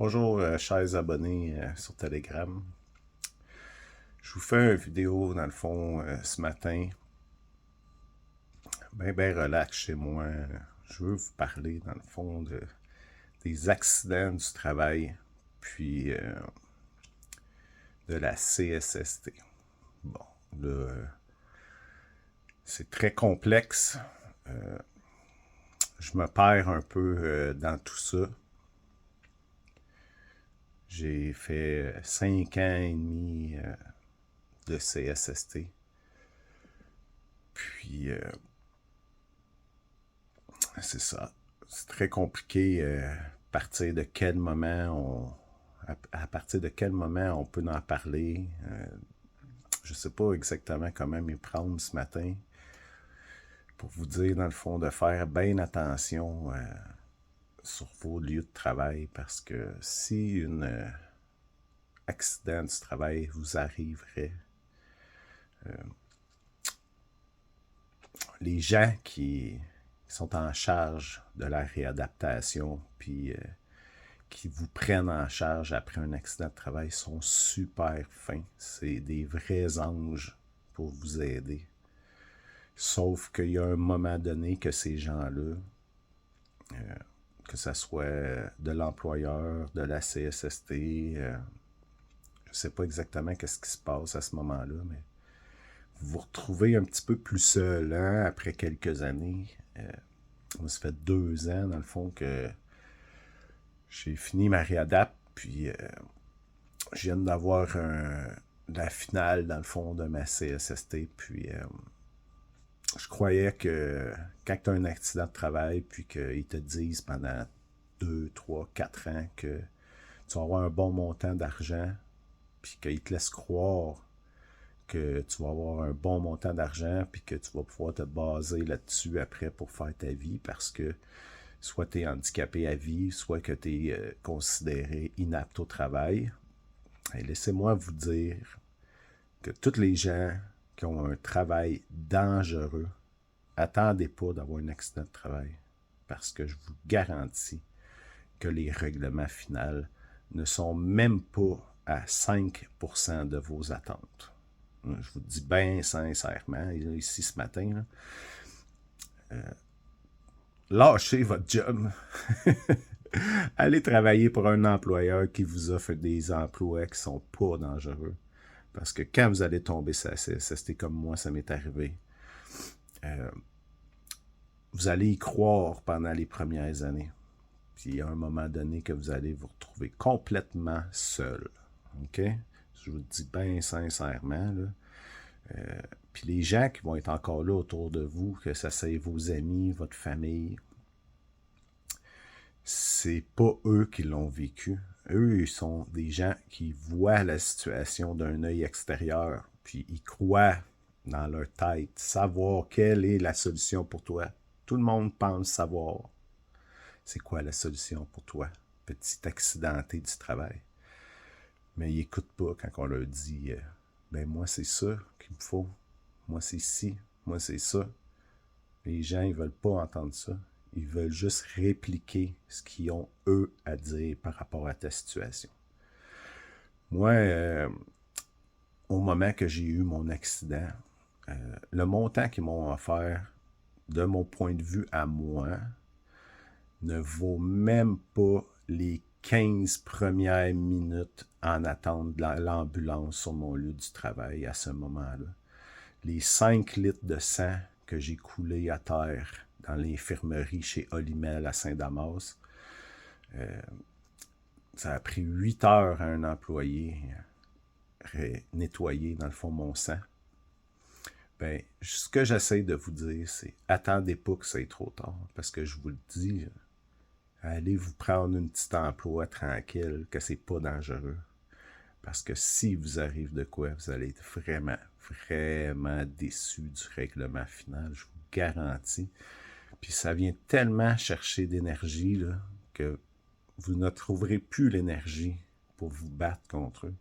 Bonjour, chers abonnés sur Telegram. Je vous fais une vidéo, dans le fond, ce matin, ben relax chez moi. Je veux vous parler, dans le fond, des accidents du travail, puis de la CSST. Bon, là, c'est très complexe. Je me perds un peu dans tout ça. J'ai fait 5 ans et demi de CSST. Puis, c'est ça. C'est très compliqué. À partir de quel moment on peut en parler. Je sais pas exactement comment m'y prendre ce matin pour vous dire, dans le fond, de faire bien attention sur vos lieux de travail parce que si un accident du travail vous arriverait, les gens qui sont en charge de la réadaptation, puis qui vous prennent en charge après un accident de travail sont super fins. C'est des vrais anges pour vous aider. Sauf qu'il y a un moment donné que ces gens-là, que ce soit de l'employeur, de la CSST, je ne sais pas exactement qu'est-ce qui se passe à ce moment-là, mais vous vous retrouvez un petit peu plus seul après quelques années. Moi, ça fait 2 ans, dans le fond, que j'ai fini ma réadapt, puis je viens d'avoir la finale, dans le fond, de ma CSST, puis je croyais que quand tu as un accident de travail, puis qu'ils te disent pendant 2, 3, 4 ans que tu vas avoir un bon montant d'argent, puis qu'ils te laissent croire que tu vas avoir un bon montant d'argent, puis que tu vas pouvoir te baser là-dessus après pour faire ta vie, parce que soit tu es handicapé à vie, soit que tu es considéré inapte au travail. Et laissez-moi vous dire que tous les gens qui ont un travail dangereux, attendez pas d'avoir un accident de travail. Parce que je vous garantis que les règlements finaux ne sont même pas à 5% de vos attentes. Je vous dis bien sincèrement, ici ce matin, lâchez votre job. Allez travailler pour un employeur qui vous offre des emplois qui sont pas dangereux. Parce que quand vous allez tomber sur la CSST comme moi, ça m'est arrivé, vous allez y croire pendant les premières années. Puis il y a un moment donné que vous allez vous retrouver complètement seul. OK? Je vous le dis bien sincèrement. Là. Puis les gens qui vont être encore là autour de vous, que ça soit vos amis, votre famille, c'est pas eux qui l'ont vécu. Eux, ils sont des gens qui voient la situation d'un œil extérieur, puis ils croient dans leur tête savoir quelle est la solution pour toi. Tout le monde pense savoir c'est quoi la solution pour toi, petit accidenté du travail. Mais ils n'écoutent pas quand on leur dit ben moi c'est ça qu'il me faut, moi c'est ci, moi c'est ça. Les gens ils veulent pas entendre ça. Ils veulent juste répliquer ce qu'ils ont eux à dire par rapport à ta situation. Moi, au moment que j'ai eu mon accident, le montant qu'ils m'ont offert, de mon point de vue à moi, ne vaut même pas les 15 premières minutes en attente de l'ambulance sur mon lieu du travail à ce moment-là. Les 5 litres de sang que j'ai coulés à terre dans l'infirmerie chez Olimel à Saint-Damas, ça a pris 8 heures à un employé nettoyer, dans le fond, mon sang. Ben, ce que j'essaie de vous dire, c'est attendez pas que ça soit trop tard, parce que je vous le dis, allez vous prendre un petit emploi tranquille, que c'est pas dangereux. Parce que si vous arrive de quoi, vous allez être vraiment, vraiment déçu du règlement final, je vous garantis. Puis ça vient tellement chercher d'énergie là, que vous ne trouverez plus l'énergie pour vous battre contre eux.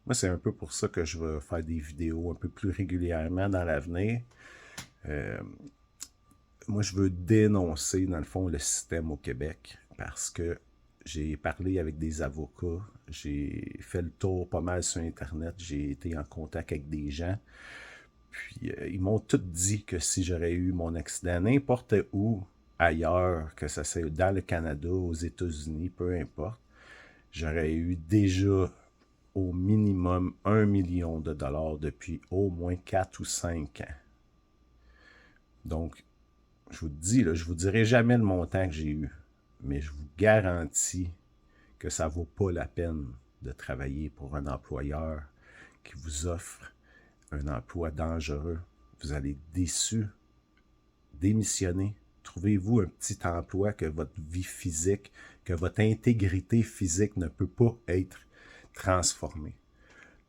Moi, c'est un peu pour ça que je vais faire des vidéos un peu plus régulièrement dans l'avenir. Moi, je veux dénoncer, dans le fond, le système au Québec parce que j'ai parlé avec des avocats, j'ai fait le tour pas mal sur Internet, j'ai été en contact avec des gens, puis ils m'ont tous dit que si j'aurais eu mon accident n'importe où ailleurs, que ça soit dans le Canada, aux États-Unis, peu importe, j'aurais eu déjà au minimum 1 million de dollars depuis au moins 4 ou 5 ans. Donc, je vous dis, là, je vous dirai jamais le montant que j'ai eu, mais je vous garantis que ça vaut pas la peine de travailler pour un employeur qui vous offre un emploi dangereux. Vous allez être déçu, démissionner. Trouvez-vous un petit emploi que votre vie physique, que votre intégrité physique ne peut pas être transformée.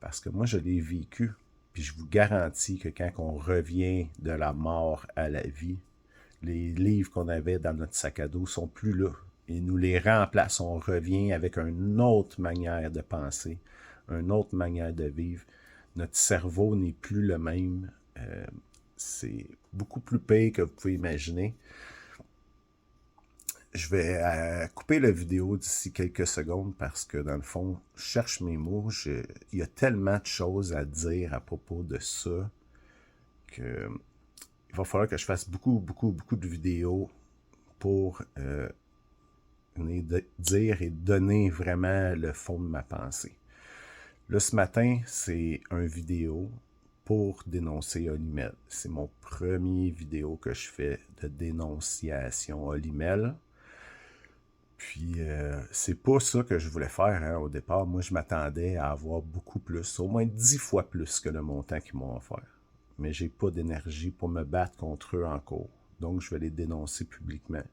Parce que moi, je l'ai vécu, puis je vous garantis que quand on revient de la mort à la vie, les livres qu'on avait dans notre sac à dos sont plus là. Ils nous les remplacent. On revient avec une autre manière de penser, une autre manière de vivre. Notre cerveau n'est plus le même. C'est beaucoup plus pire que vous pouvez imaginer. Je vais couper la vidéo d'ici quelques secondes parce que, dans le fond, je cherche mes mots. Il y a tellement de choses à dire à propos de ça que il va falloir que je fasse beaucoup de vidéos pour dire et donner vraiment le fond de ma pensée. Là, ce matin, c'est une vidéo pour dénoncer Olimel. C'est mon premier vidéo que je fais de dénonciation Olimel. Puis, c'est pas ça que je voulais faire hein, au départ. Moi, je m'attendais à avoir beaucoup plus, au moins 10 fois plus que le montant qu'ils m'ont offert. Mais j'ai pas d'énergie pour me battre contre eux encore. Donc, je vais les dénoncer publiquement.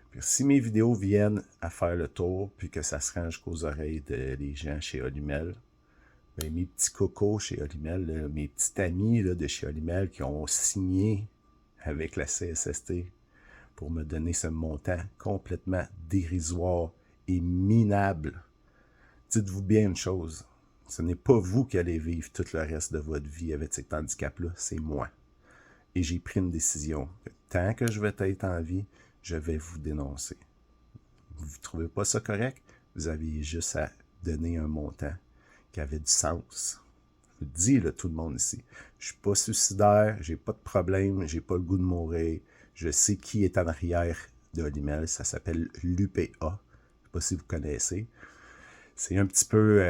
Puis, si mes vidéos viennent à faire le tour, puis que ça se rend jusqu'aux oreilles des gens chez Olimel, ben, mes petits cocos chez Olimel, là, mes petits amis là, de chez Olimel qui ont signé avec la CSST pour me donner ce montant complètement dérisoire et minable. Dites-vous bien une chose, ce n'est pas vous qui allez vivre tout le reste de votre vie avec cet handicap-là, c'est moi. Et j'ai pris une décision. Tant que je vais être en vie, je vais vous dénoncer. Vous ne trouvez pas ça correct? Vous aviez juste à donner un montant qui avait du sens. Je vous dis, là, tout le monde ici, je suis pas suicidaire, j'ai pas de problème, j'ai pas le goût de mourir. Je sais qui est en arrière de Olimel, ça s'appelle l'UPA. Je sais pas si vous connaissez. C'est un petit peu